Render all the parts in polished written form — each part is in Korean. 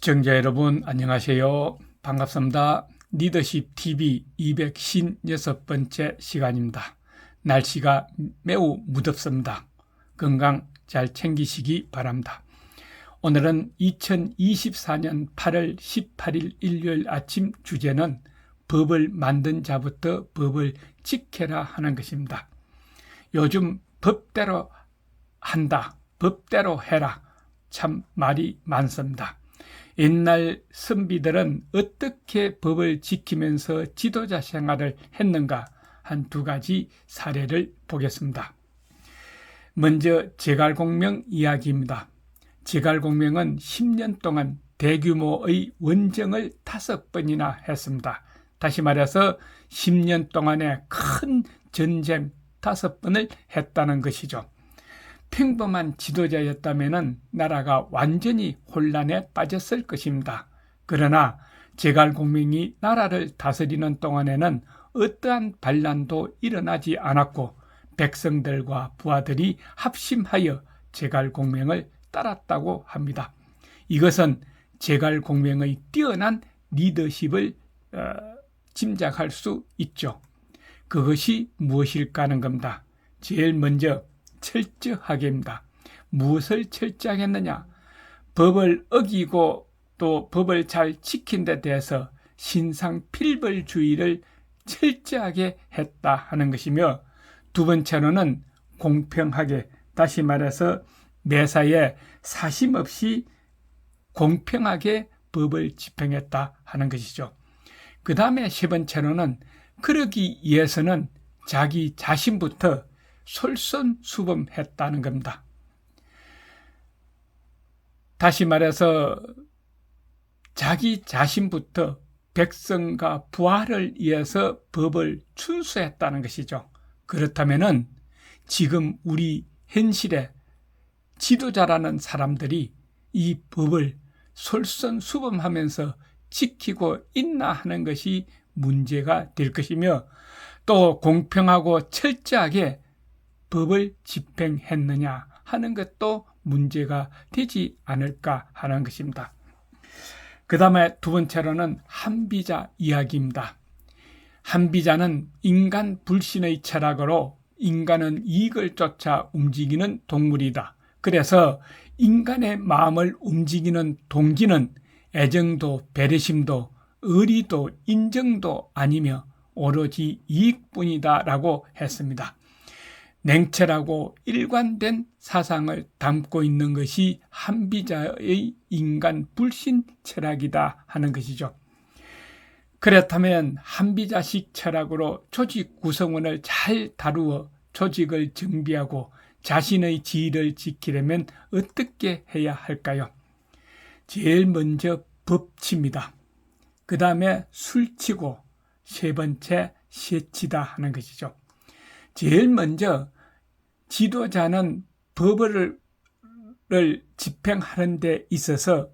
시청자 여러분 안녕하세요. 반갑습니다. 리더십 TV 256번째 시간입니다. 날씨가 매우 무덥습니다. 건강 잘 챙기시기 바랍니다. 오늘은 2024년 8월 18일 일요일 아침 주제는 법을 만든 자부터 법을 지켜라 하는 것입니다. 요즘 법대로 한다, 법대로 해라 참 말이 많습니다. 옛날 선비들은 어떻게 법을 지키면서 지도자 생활을 했는가 한 두 가지 사례를 보겠습니다. 먼저 제갈공명 이야기입니다. 제갈공명은 10년 동안 대규모의 원정을 5번이나 했습니다. 다시 말해서 10년 동안에 큰 전쟁 5번을 했다는 것이죠. 평범한 지도자였다면 나라가 완전히 혼란에 빠졌을 것입니다. 그러나 제갈공명이 나라를 다스리는 동안에는 어떠한 반란도 일어나지 않았고 백성들과 부하들이 합심하여 제갈공명을 따랐다고 합니다. 이것은 제갈공명의 뛰어난 리더십을 짐작할 수 있죠. 그것이 무엇일까 하는 겁니다. 제일 먼저 철저하게입니다. 무엇을 철저하겠느냐? 법을 어기고 또 법을 잘 지킨 데 대해서 신상필벌주의를 철저하게 했다 하는 것이며, 두 번째로는 공평하게, 다시 말해서 매사에 사심 없이 공평하게 법을 집행했다 하는 것이죠. 그 다음에 세 번째로는 그러기 위해서는 자기 자신부터 솔선수범했다는 겁니다. 다시 말해서 자기 자신부터 백성과 부하를 위해서 법을 준수했다는 것이죠. 그렇다면 지금 우리 현실의 지도자라는 사람들이 이 법을 솔선수범하면서 지키고 있나 하는 것이 문제가 될 것이며, 또 공평하고 철저하게 법을 집행했느냐 하는 것도 문제가 되지 않을까 하는 것입니다. 그 다음에 두 번째로는 한비자 이야기입니다. 한비자는 인간 불신의 철학으로 인간은 이익을 쫓아 움직이는 동물이다. 그래서 인간의 마음을 움직이는 동기는 애정도 배려심도 의리도 인정도 아니며 오로지 이익뿐이다 라고 했습니다. 냉철하고 일관된 사상을 담고 있는 것이 한비자의 인간 불신 철학이다 하는 것이죠. 그렇다면 한비자식 철학으로 조직 구성원을 잘 다루어 조직을 정비하고 자신의 지위를 지키려면 어떻게 해야 할까요? 제일 먼저 법치입니다. 그 다음에 술치고 세 번째 세치다 하는 것이죠. 제일 먼저 지도자는 법을 집행하는 데 있어서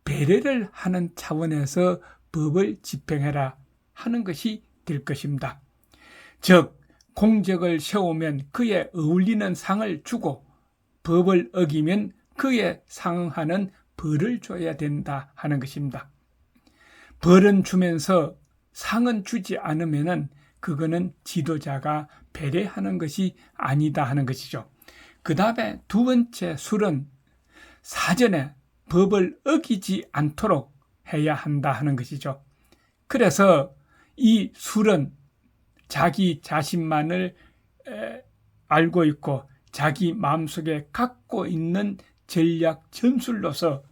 배려를 하는 차원에서 법을 집행해라 하는 것이 될 것입니다. 즉 공적을 세우면 그에 어울리는 상을 주고 법을 어기면 그에 상응하는 벌을 줘야 된다 하는 것입니다. 벌은 주면서 상은 주지 않으면 그거는 지도자가 배려하는 것이 아니다 하는 것이죠. 그 다음에 두 번째 술은 사전에 법을 어기지 않도록 해야 한다 하는 것이죠. 그래서 이 술은 자기 자신만을 알고 있고 자기 마음속에 갖고 있는 전략 전술로서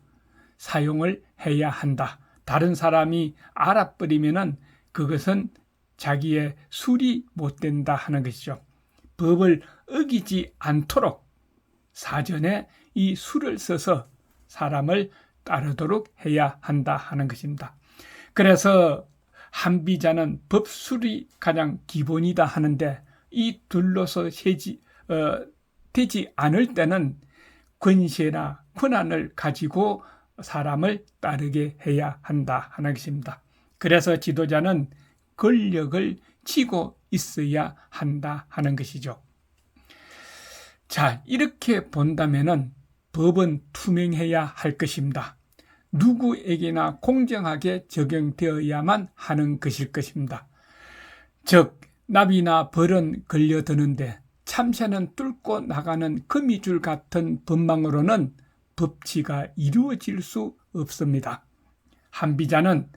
사용을 해야 한다. 다른 사람이 알아버리면은 그것은 자기의 술이 못 된다 하는 것이죠. 법을 어기지 않도록 사전에 이 술을 써서 사람을 따르도록 해야 한다 하는 것입니다. 그래서 한비자는 법술이 가장 기본이다 하는데, 이 둘로서 되지 않을 때는 권세나 권한을 가지고 사람을 따르게 해야 한다 하는 것입니다. 그래서 지도자는 권력을 쥐고 있어야 한다 하는 것이죠. 자, 이렇게 본다면은 법은 투명해야 할 것입니다. 누구에게나 공정하게 적용되어야만 하는 것일 것입니다. 즉 나비나 벌은 걸려드는데 참새는 뚫고 나가는 거미줄 같은 법망으로는 법치가 이루어질 수 없습니다. 한비자는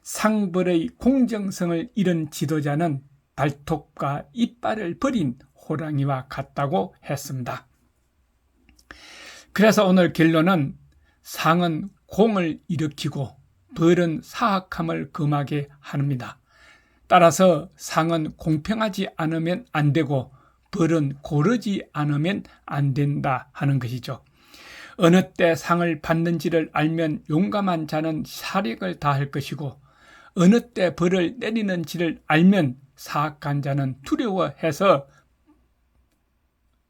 상벌의 공정성을 잃은 지도자는 발톱과 이빨을 버린 호랑이와 같다고 했습니다. 그래서 오늘 결론은 상은 공을 일으키고 벌은 사악함을 금하게 합니다. 따라서 상은 공평하지 않으면 안 되고 벌은 고르지 않으면 안 된다 하는 것이죠. 어느 때 상을 받는지를 알면 용감한 자는 사력을 다할 것이고 어느 때 벌을 내리는지를 알면 사악한 자는 두려워해서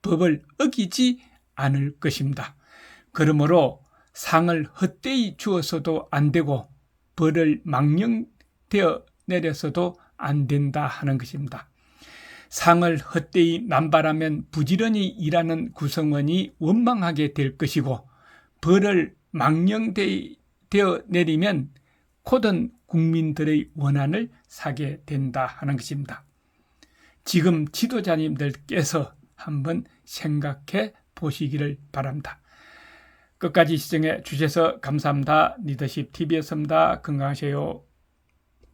법을 어기지 않을 것입니다. 그러므로 상을 헛되이 주어서도 안 되고 벌을 망령되어 내려서도 안 된다 하는 것입니다. 상을 헛되이 남발하면 부지런히 일하는 구성원이 원망하게 될 것이고 벌을 망령되어 내리면 고든 국민들의 원한을 사게 된다 하는 것입니다. 지금 지도자님들께서 한번 생각해 보시기를 바랍니다. 끝까지 시청해 주셔서 감사합니다. 리더십 TV였습니다. 건강하세요.